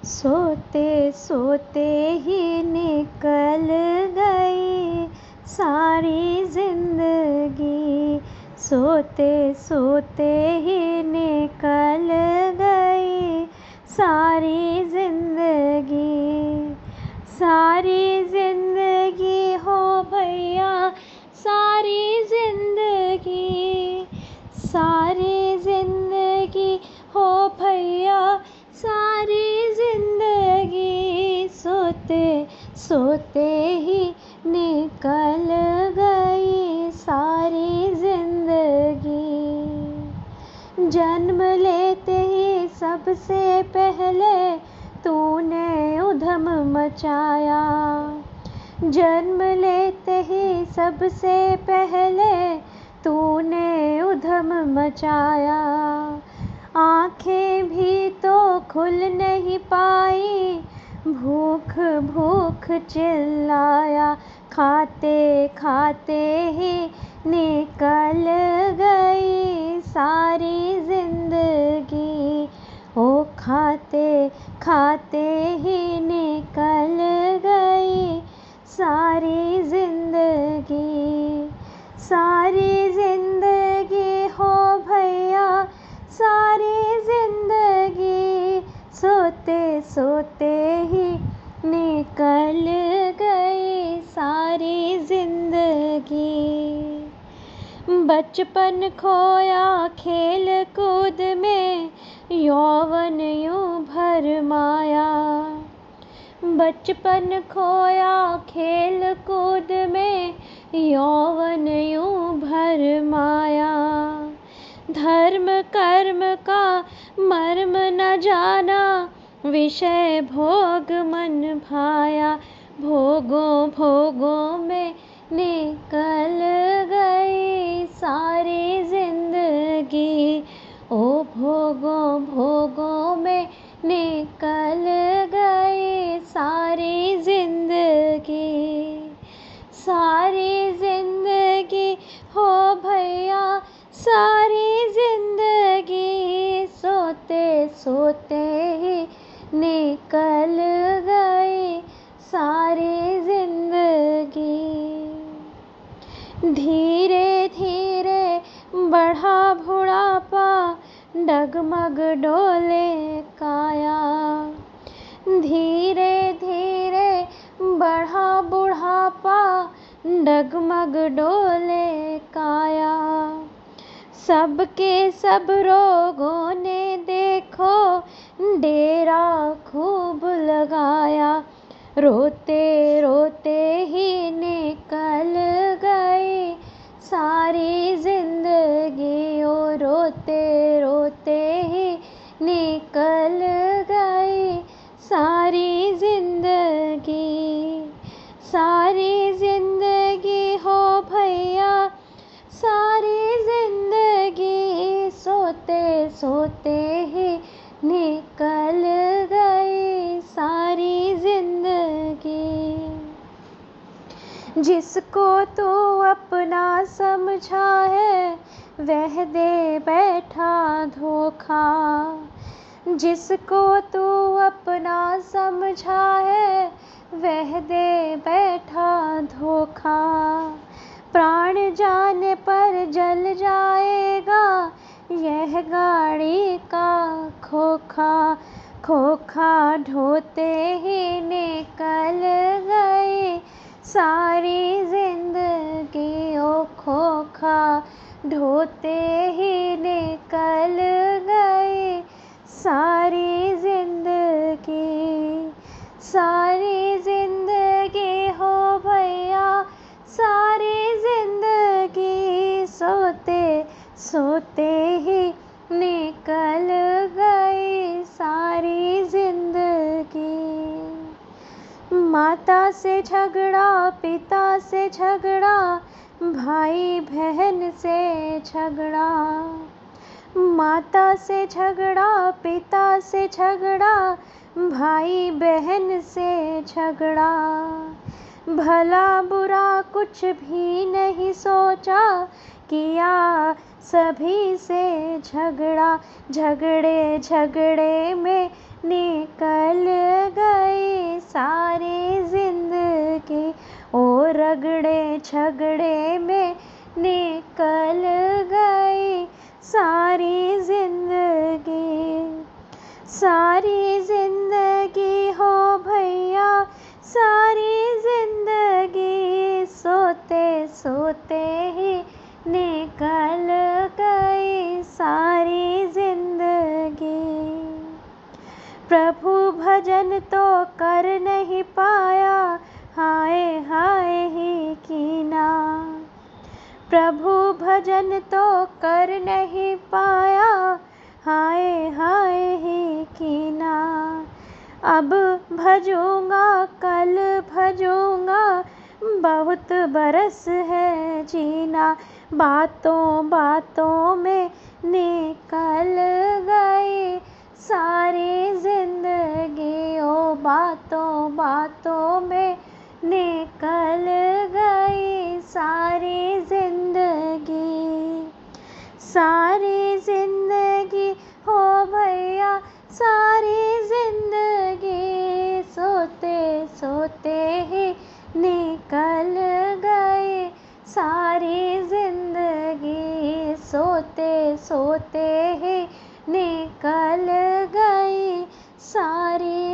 सोते सोते ही निकल गई सारी जिंदगी। सोते सोते ही निकल गई सारी जिंदगी। सारी जिंदगी हो भैया सारी जिंदगी। सारी जिंदगी हो भैया सारी जिंदगी। सोते सोते ही निकल गई सारी जिंदगी। जन्म लेते ही सबसे पहले तूने उधम मचाया। जन्म लेते ही सबसे पहले तूने उधम मचाया। आँखें भी तो खुल नहीं पाई, भूख भूख चिल्लाया। खाते खाते ही निकल गई सारी जिंदगी। ओ खाते खाते ही निकल गई सारी जिंदगी। सारी जिंदगी हो भैया सारी जिंदगी। सोते सोते ही निकल गई सारी जिंदगी। बचपन खोया खेल कूद में, यौवन यूं भरमाया। बचपन खोया खेल कूद में, यौवन यूं भरमाया। धर्म कर्म का मर्म न जाना, विषय भोग मन भाया। भोगों भोगों में निकल गई सारी जिंदगी। ओ भोगों भोगों में निकल गई सारी जिंदगी। सारी जिंदगी हो भैया सारी जिंदगी। सोते सोते ही निकल गई सारी जिंदगी। धीरे धीरे बढ़ा बुढ़ापा, डगमग डोले काया। धीरे धीरे बढ़ा बुढ़ापा, डगमग डोले काया। सबके सब रोगों ने देखो डेरा खूब लगाया। रोते रोते ही निकल गई सारी जिंदगी। ओ रोते रोते ही निकल गई सारी जिंदगी। सारी जिंदगी हो भैया सारी जिंदगी। सोते सोते ही निकल गई सारी जिंदगी। जिसको तू अपना समझा है, वह दे बैठा धोखा। जिसको तू अपना समझा है, वह दे बैठा धोखा। प्राण जाने पर जल जाएगा यह गाड़ी का खोखा। खोखा ढोते ही निकल गई सारी जिंदगी। ओ खोखा ढोते ही निकल गई सारी जिंदगी। सारी जिंदगी हो भैया सारी जिंदगी। सोते सोते ही निकल गई सारी जिंदगी। माता से झगड़ा पिता से झगड़ा, भाई बहन से झगड़ा। माता से झगड़ा पिता से झगड़ा, भाई बहन से झगड़ा। भला बुरा कुछ भी नहीं सोचा, किया सभी से झगड़ा। झगड़े झगड़े में निकल झगड़े झगड़े में निकल गई सारी जिंदगी। सारी जिंदगी हो भैया सारी जिंदगी, सोते सोते ही निकल गई सारी जिंदगी। प्रभु भजन तो कर नहीं पाया, हाय हाय ही कीना। प्रभु भजन तो कर नहीं पाया, हाय हाय ही कीना। अब भजूंगा कल भजूंगा, बहुत बरस है जीना। बातों बातों में निकल गई सारी जिंदगी, ओ बातों बातों में निकल गई सारी जिंदगी। सारी जिंदगी हो भैया सारी जिंदगी, सोते सोते ही निकल गई सारी जिंदगी। सोते सोते ही निकल गई सारी